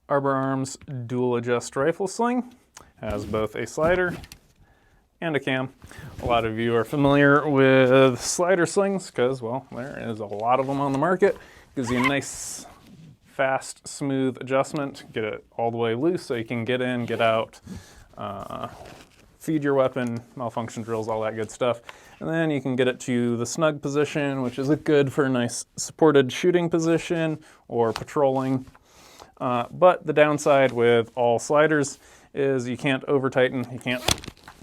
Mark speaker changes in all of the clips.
Speaker 1: Arbor Arms Dual Adjust Rifle Sling. Has both a slider and a cam. A lot of you are familiar with slider slings because, well, there is a lot of them on the market. Gives you a nice, fast, smooth adjustment. Get it all the way loose so you can get in, get out, feed your weapon, malfunction drills, all that good stuff. And then you can get it to the snug position, which is good for a nice supported shooting position or patrolling. But the downside with all sliders is you can't over tighten, you can't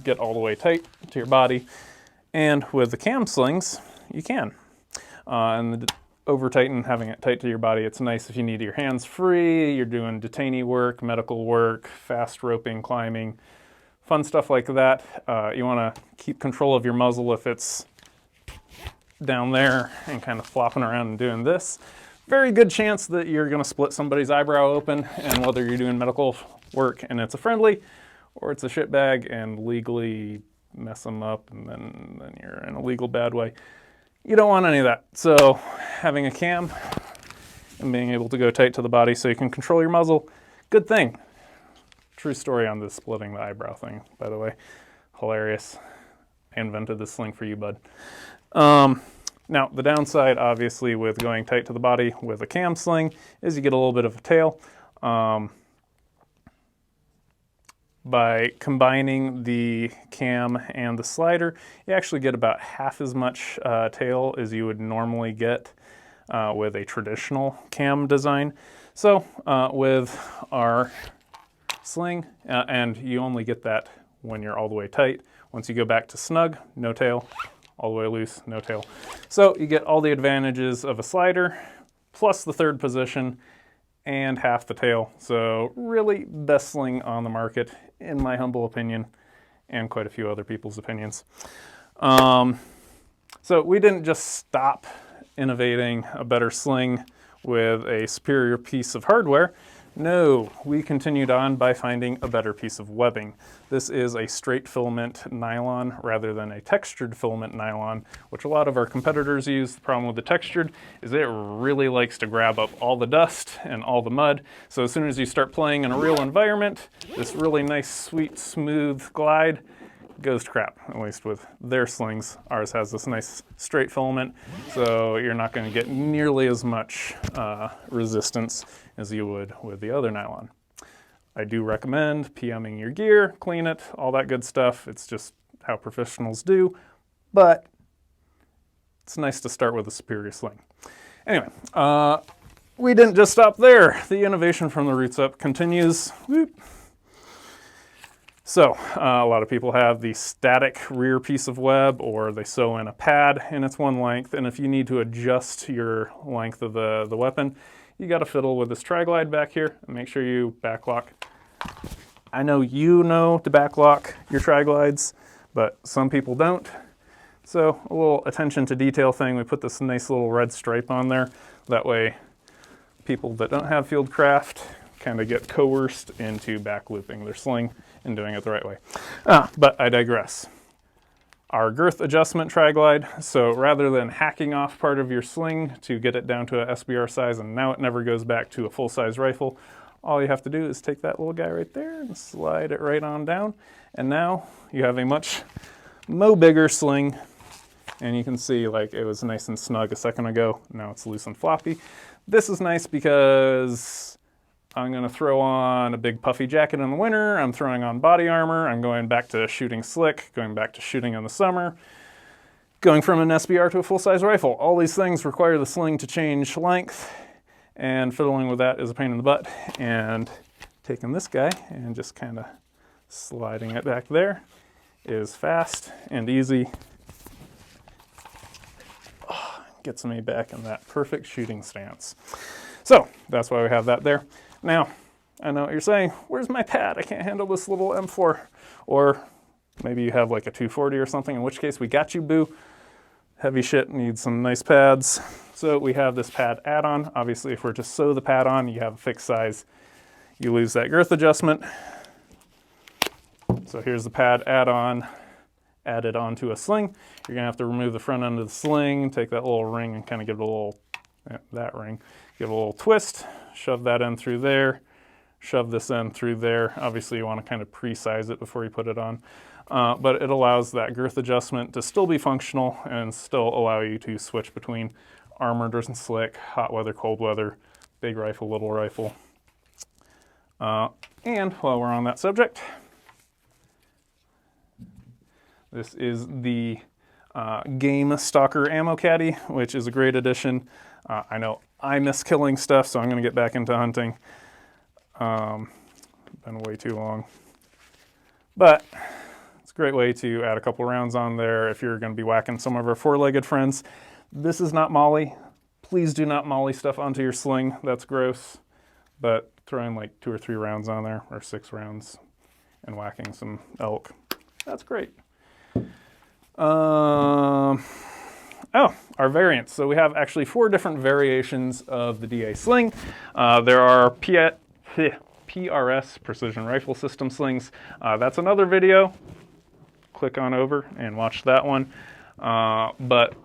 Speaker 1: get all the way tight to your body. And with the cam slings, you can. And the over tighten, having it tight to your body, it's nice if you need your hands free, you're doing detainee work, medical work, fast roping, climbing, fun stuff like that. You want to keep control of your muzzle if it's down there and kind of flopping around and doing this. Very good chance that you're going to split somebody's eyebrow open, and whether you're doing medical work and it's a friendly or it's a shitbag and legally mess them up and then you're in a legal bad way. You don't want any of that. So having a cam and being able to go tight to the body so you can control your muzzle, good thing. True story on this splitting the eyebrow thing, by the way. Hilarious. I invented this sling for you, bud. Now, the downside, obviously, with going tight to the body with a cam sling is you get a little bit of a tail. By combining the cam and the slider, you actually get about half as much tail as you would normally get with a traditional cam design. So with our sling, and you only get that when you're all the way tight. Once you go back to snug, no tail. All the way loose, no tail. So you get all the advantages of a slider, plus the third position, and half the tail. So really best sling on the market, in my humble opinion, and quite a few other people's opinions. So we didn't just stop innovating a better sling with a superior piece of hardware. No, we continued on by finding a better piece of webbing. This is a straight filament nylon rather than a textured filament nylon, which a lot of our competitors use. The problem with the textured is it really likes to grab up all the dust and all the mud. So as soon as you start playing in a real environment, this really nice, sweet, smooth glide goes to crap, at least with their slings. Ours has this nice straight filament, so you're not going to get nearly as much resistance as you would with the other nylon. I do recommend PMing your gear, clean it, all that good stuff. It's just how professionals do, but it's nice to start with a superior sling. Anyway, we didn't just stop there. The innovation from the roots up continues. Whoop. So a lot of people have the static rear piece of web, or they sew in a pad and it's one length, and if you need to adjust your length of the weapon, you got to fiddle with this tri-glide back here and make sure you backlock. I know you know to backlock your tri-glides, but some people don't. So a little attention to detail thing, we put this nice little red stripe on there. That way people that don't have field craft kind of get coerced into back looping their sling and doing it the right way. But I digress. Our girth adjustment tri-glide, so rather than hacking off part of your sling to get it down to a SBR size and now it never goes back to a full-size rifle, all you have to do is take that little guy right there and slide it right on down, and now you have a much bigger sling. And you can see, like, it was nice and snug a second ago, now it's loose and floppy. This is nice because I'm going to throw on a big puffy jacket in the winter, I'm throwing on body armor, I'm going back to shooting slick, going back to shooting in the summer, going from an SBR to a full-size rifle. All these things require the sling to change length, and fiddling with that is a pain in the butt. And taking this guy and just kind of sliding it back there is fast and easy. Gets me back in that perfect shooting stance. So that's why we have that there. Now, I know what you're saying, where's my pad? I can't handle this little M4. Or maybe you have like a 240 or something, in which case we got you, boo. Heavy shit needs some nice pads. So we have this pad add-on. Obviously, if we're to sew the pad on, you have a fixed size. You lose that girth adjustment. So here's the pad add-on added onto a sling. You're gonna have to remove the front end of the sling, take that little ring and kind of give it a little, give it a little twist, shove that in through there, shove this in through there. Obviously you want to kind of pre-size it before you put it on. But it allows that girth adjustment to still be functional and still allow you to switch between armored and slick, hot weather, cold weather, big rifle, little rifle. And while we're on that subject, this is the game Stalker ammo caddy, which is a great addition. I know I miss killing stuff, so I'm going to get back into hunting. Been way too long. But it's a great way to add a couple rounds on there if you're going to be whacking some of our four-legged friends. This is not molly. Please do not molly stuff onto your sling. That's gross. But throwing like 2 or 3 rounds on there, or 6 rounds, and whacking some elk, that's great. Oh, our variants. So we have actually 4 different variations of the DA sling. There are PRS, Precision Rifle System slings. That's another video. Click on over and watch that one. But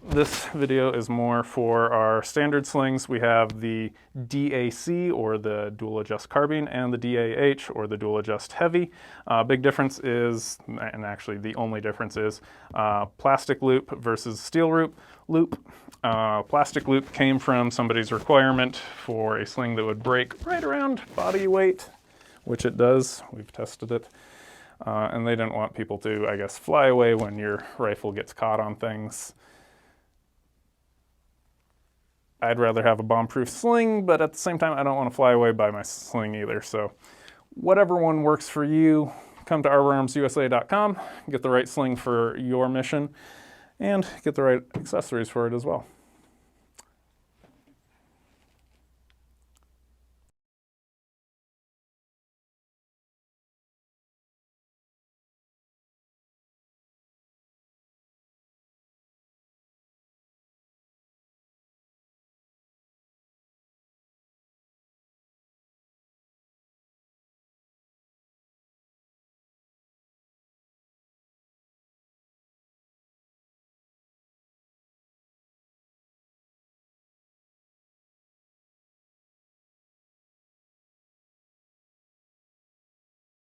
Speaker 1: this video is more for our standard slings. We have the DAC, or the Dual Adjust Carbine, and the DA-H, or the Dual Adjust Heavy. Big difference is, and actually the only difference is, plastic loop versus steel loop. Plastic loop came from somebody's requirement for a sling that would break right around body weight, which it does. We've tested it. And they didn't want people to, I guess, fly away when your rifle gets caught on things. I'd rather have a bomb-proof sling, but at the same time, I don't want to fly away by my sling either. So whatever one works for you, come to arborarmsusa.com, get the right sling for your mission, and get the right accessories for it as well.